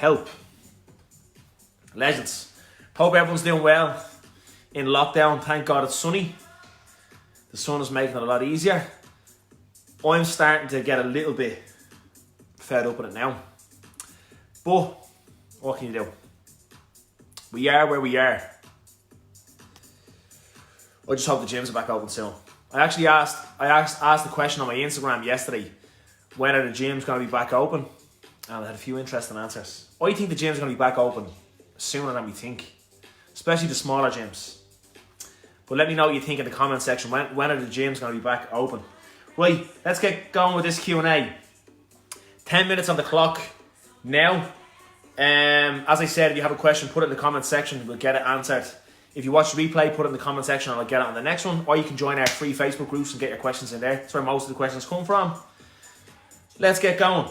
help. Legends. Hope everyone's doing well in lockdown. Thank God it's sunny. The sun is making it a lot easier. I'm starting to get a little bit fed up with it now. But what can you do? We are where we are. I just hope the gyms are back open soon. I asked the question on my Instagram yesterday when are the gyms going to be back open, and I had a few interesting answers. I think the gyms are going to be back open sooner than we think, especially the smaller gyms. But let me know what you think in the comment section. When are the gyms going to be back open? Right, let's get going with this Q&A. 10 minutes on the clock now. As I said, if you have a question, put it in the comment section. We'll get it answered. If you watch the replay, put it in the comment section and I'll get it on the next one. Or you can join our free Facebook groups and get your questions in there. That's where most of the questions come from. Let's get going.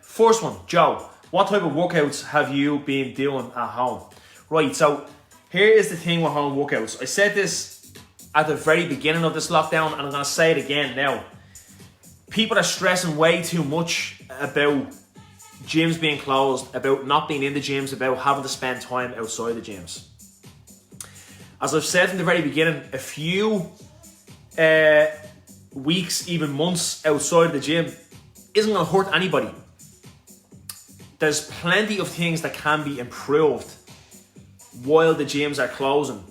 First one, Joe. What type of workouts have you been doing at home? Right, so here is the thing with home workouts. I said this at the very beginning of this lockdown and I'm going to say it again now. People are stressing way too much about gyms being closed, about not being in the gyms, about having to spend time outside the gyms. As I've said from the very beginning, a few weeks, even months outside the gym isn't going to hurt anybody. There's plenty of things that can be improved while the gyms are closing,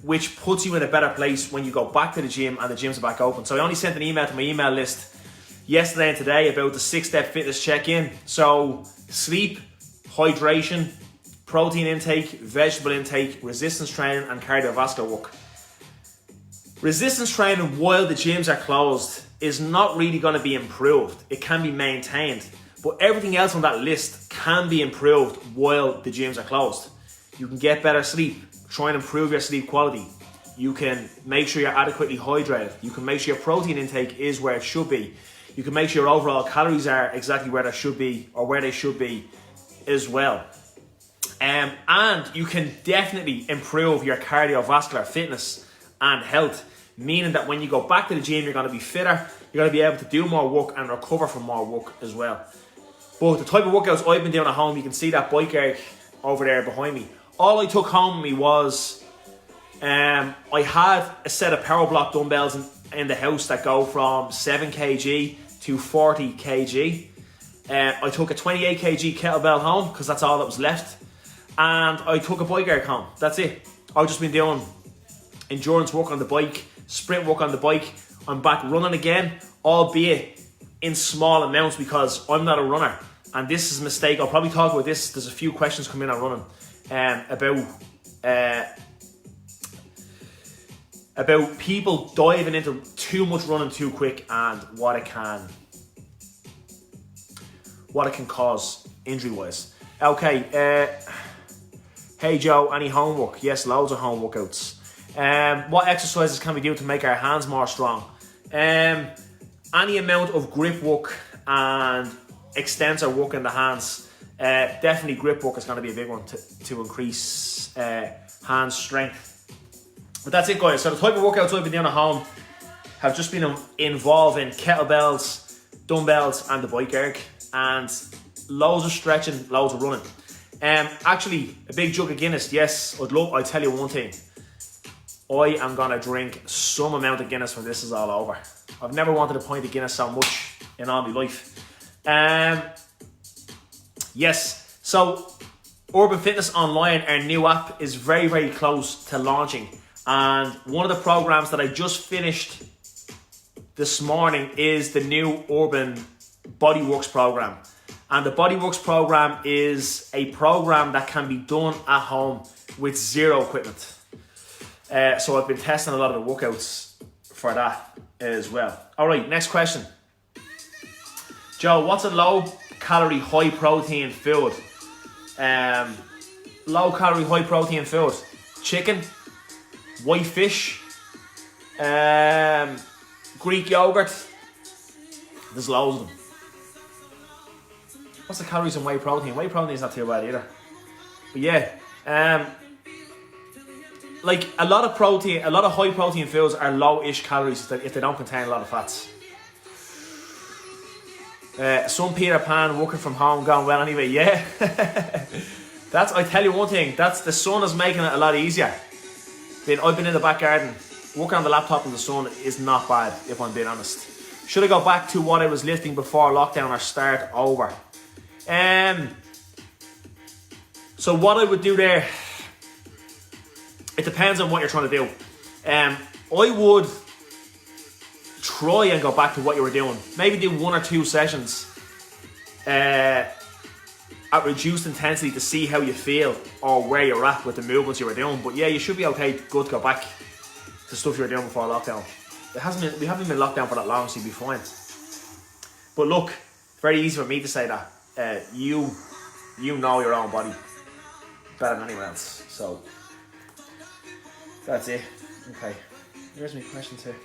which puts you in a better place when you go back to the gym and the gyms are back open. So I only sent an email to my email list yesterday and today about the 6-step fitness check-in. So sleep, hydration, protein intake, vegetable intake, resistance training and cardiovascular work. Resistance training while the gyms are closed is not really going to be improved. It can be maintained, but everything else on that list can be improved while the gyms are closed. You can get better sleep, try and improve your sleep quality. You can make sure you're adequately hydrated. You can make sure your protein intake is where it should be. You can make sure your overall calories are exactly where they should be or where they should be as well. And you can definitely improve your cardiovascular fitness and health, meaning that when you go back to the gym, you're going to be fitter, you're going to be able to do more work and recover from more work as well. But the type of workouts I've been doing at home, you can see that bike erg over there behind me. All I took home with me was, I had a set of power block dumbbells in the house that go from 7 kg to 40 kg. I took a 28 kg kettlebell home because that's all that was left. And I took a bike erg home. That's it. I've just been doing endurance work on the bike, sprint work on the bike. I'm back running again, albeit in small amounts because I'm not a runner. And this is a mistake. I'll probably talk about this. There's a few questions coming in on running about people diving into too much running too quick and what it can cause injury wise. Okay, hey Joe, any homework? Yes, loads of home workouts. What exercises can we do to make our hands more strong? Any amount of grip work and extensor work in the hands. Definitely grip work is going to be a big one to increase hand strength. But that's it, guys. So the type of workouts I've been doing at home have just been involving kettlebells, dumbbells and the bike erg, and loads of stretching, loads of running. Actually, a big jug of Guinness. Yes, I'll tell you one thing. I am going to drink some amount of Guinness when this is all over. I've never wanted a pint of Guinness so much in all my life. Yes, so Urban Fitness Online, our new app, is very, very close to launching. And one of the programs that I just finished this morning is the new Urban Bodyworks program. And the Bodyworks program is a program that can be done at home with zero equipment. So I've been testing a lot of the workouts for that as well. All right, next question. Joe, what's a low-calorie, high-protein food? Low-calorie, high-protein food. Chicken, white fish, Greek yogurt. There's loads of them. What's the calories in whey protein? Whey protein is not too bad either. But yeah, like a lot of high protein foods are low-ish calories if they don't contain a lot of fats. Some Peter Pan working from home going well anyway. Yeah. I tell you one thing, the sun is making it a lot easier. I've been in the back garden. Working on the laptop in the sun is not bad, if I'm being honest. Should I go back to what I was lifting before lockdown or start over? So what I would do there, it depends on what you're trying to do. I would try and go back to what you were doing. Maybe do 1 or 2 sessions at reduced intensity to see how you feel or where you're at with the movements you were doing. But yeah, you should be okay, good to go back to stuff you were doing before lockdown. We haven't been locked down for that long, so you'll be fine. But look, it's very easy for me to say that. You know your own body better than anyone else. So that's it. Okay, here's my questions here.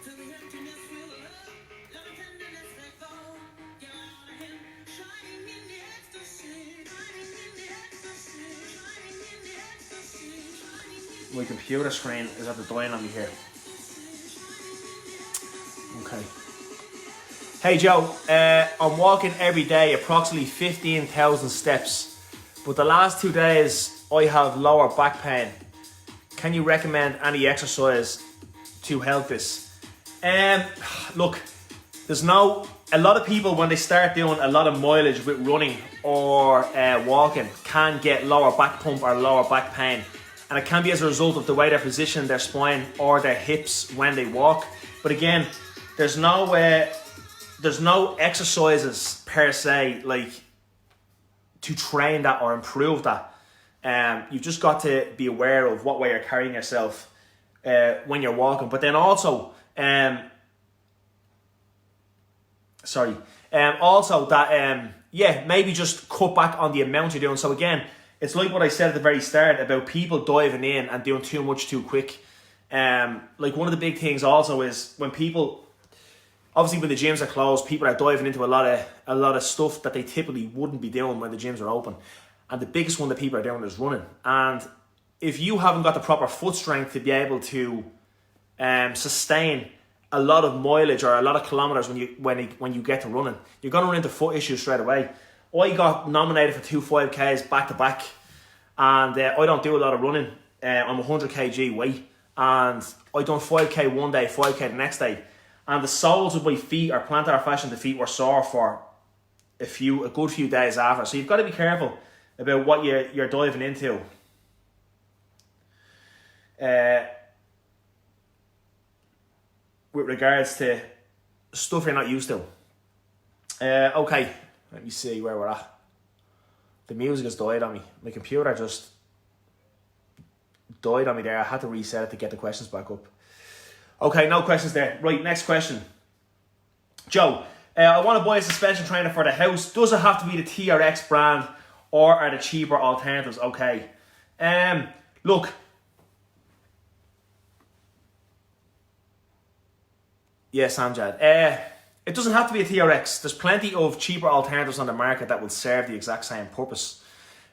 My computer screen is at the dying on me here. Okay. Hey Joe, I'm walking every day approximately 15,000 steps, but the last 2 days I have lower back pain. Can you recommend any exercise to help this? Look, a lot of people when they start doing a lot of mileage with running or walking can get lower back pump or lower back pain. And it can be as a result of the way they're positioning their spine or their hips when they walk. But again, there's no exercises per se like to train that or improve that. You've just got to be aware of what way you're carrying yourself when you're walking. But then also, maybe just cut back on the amount you're doing. So again, it's like what I said at the very start about people diving in and doing too much too quick. Like one of the big things also is when people, obviously when the gyms are closed, people are diving into a lot of stuff that they typically wouldn't be doing when the gyms are open. And the biggest one that people are doing is running. And if you haven't got the proper foot strength to be able to sustain a lot of mileage or a lot of kilometers when you get to running, you're going to run into foot issues straight away. I got nominated for 2 5Ks back to back, and I don't do a lot of running. I'm 100 kg weight, and I done 5K one day, 5K the next day, and the soles of my feet or plantar fascia in the feet were sore for a good few days after. So you've got to be careful about what you're diving into. With regards to stuff you're not used to. Okay. Let me see where we're at. The music has died on me. My computer just died on me there. I had to reset it to get the questions back up. Okay, no questions there. Right, next question. Joe, I want to buy a suspension trainer for the house. Does it have to be the TRX brand or are the cheaper alternatives okay? Look. Yes, Amjad. It doesn't have to be a TRX. There's plenty of cheaper alternatives on the market that will serve the exact same purpose.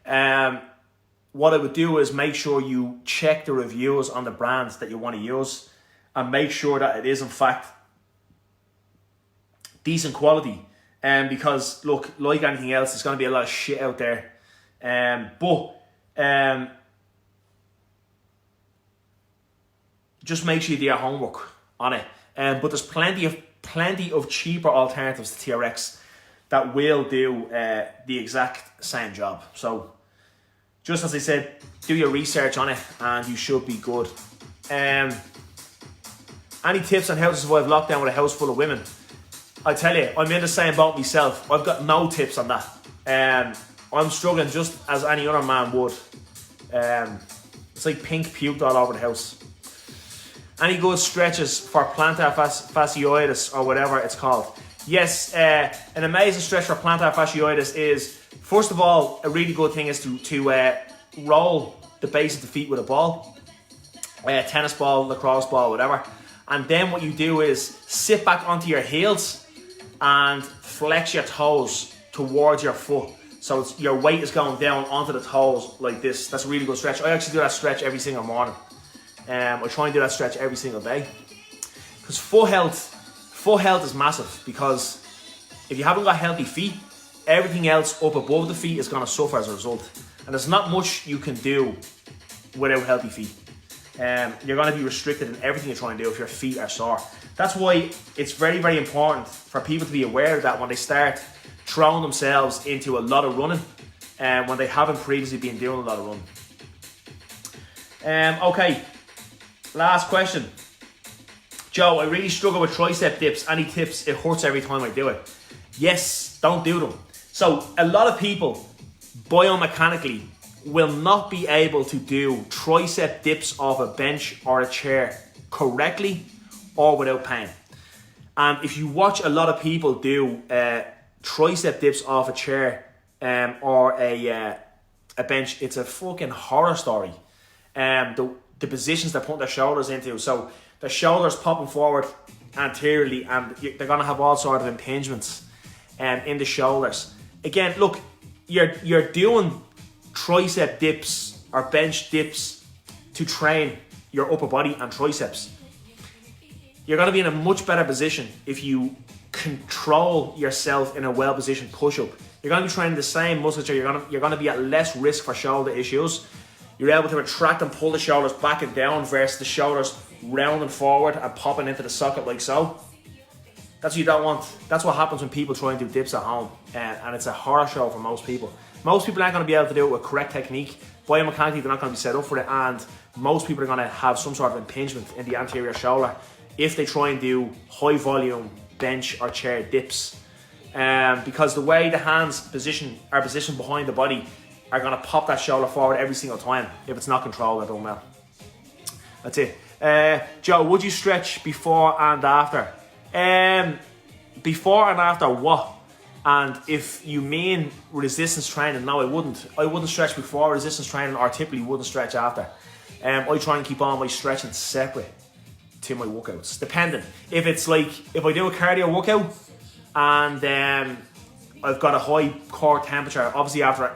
What I would do is make sure you check the reviews on the brands that you want to use and make sure that it is in fact decent quality. Because look, like anything else, there's going to be a lot of shit out there. Just make sure you do your homework on it. But there's plenty of cheaper alternatives to TRX that will do the exact same job. So just as I said, do your research on it and you should be good. Any tips on how to survive lockdown with a house full of women? I tell you, I'm in the same boat myself. I've got no tips on that. I'm struggling just as any other man would. It's like pink puked all over the house. Any good stretches for plantar fasciitis or whatever it's called? Yes, an amazing stretch for plantar fasciitis is, first of all, a really good thing is to roll the base of the feet with a ball. Tennis ball, lacrosse ball, whatever. And then what you do is sit back onto your heels and flex your toes towards your foot. So your weight is going down onto the toes like this. That's a really good stretch. I actually do that stretch every single morning. I try and do that stretch every single day. Because foot health is massive, because If you haven't got healthy feet, everything else up above the feet is going to suffer as a result. And there's not much you can do without healthy feet. You're going to be restricted in everything you're trying to do if your feet are sore. That's why it's very, very important for people to be aware of that when they start throwing themselves into a lot of running when they haven't previously been doing a lot of running. Okay, last question. Joe, I really struggle with tricep dips. Any tips? It hurts every time I do it. Yes, don't do them. So a lot of people biomechanically will not be able to do tricep dips off a bench or a chair correctly or without pain. And if you watch a lot of people do tricep dips off a chair or a bench, it's a fucking horror story. The positions they're putting their shoulders into. So their shoulders popping forward anteriorly, and they're going to have all sorts of impingements in the shoulders. Again, look, you're doing tricep dips or bench dips to train your upper body and triceps. You're going to be in a much better position if you control yourself in a well-positioned push-up. You're going to be training the same musculature. You're going to be at less risk for shoulder issues. You're able to retract and pull the shoulders back and down versus the shoulders rounding forward and popping into the socket like so. That's what you don't want. That's what happens when people try and do dips at home. And it's a horror show for most people. Most people aren't going to be able to do it with correct technique. Biomechanically, they're not going to be set up for it. And most people are going to have some sort of impingement in the anterior shoulder if they try and do high volume bench or chair dips. Because the way the hands are positioned behind the body are going to pop that shoulder forward every single time if it's not controlled or done well. That's it. Joe, would you stretch before and after? Before and after what? And if you mean resistance training, no, I wouldn't. I wouldn't stretch before resistance training, or typically wouldn't stretch after. I try and keep all my stretching separate to my workouts, depending. If it's like, if I do a cardio workout and I've got a high core temperature, obviously after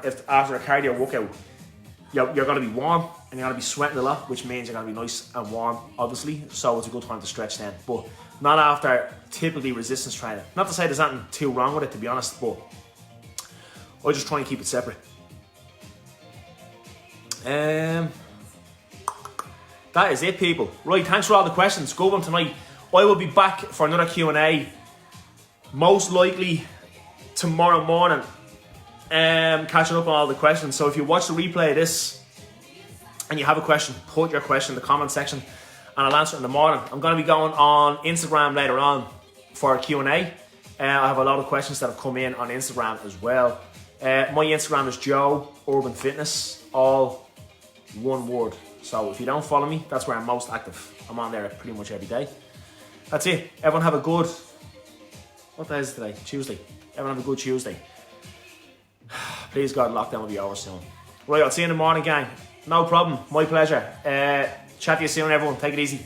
a cardio workout, you're going to be warm and you're going to be sweating a lot, which means you're going to be nice and warm, obviously. So it's a good time to stretch then, but not after typically resistance training. Not to say there's nothing too wrong with it, to be honest, but I just try and keep it separate. That is it, people. Right, thanks for all the questions. Good one tonight. I will be back for another Q&A, most likely tomorrow morning, catching up on all the questions. So if you watch the replay of this and you have a question, put your question in the comment section and I'll answer it in the morning. I'm going to be going on Instagram later on for a Q&A. I have a lot of questions that have come in on Instagram as well. My Instagram is Joe Urban Fitness, all one word. So if you don't follow me, that's where I'm most active. I'm on there pretty much every day. That's it. Everyone have a good... What day is it today? Tuesday. Everyone have a good Tuesday. Please God, lockdown will be over soon. Right, I'll see you in the morning, gang. No problem. My pleasure. Chat to you soon, everyone. Take it easy.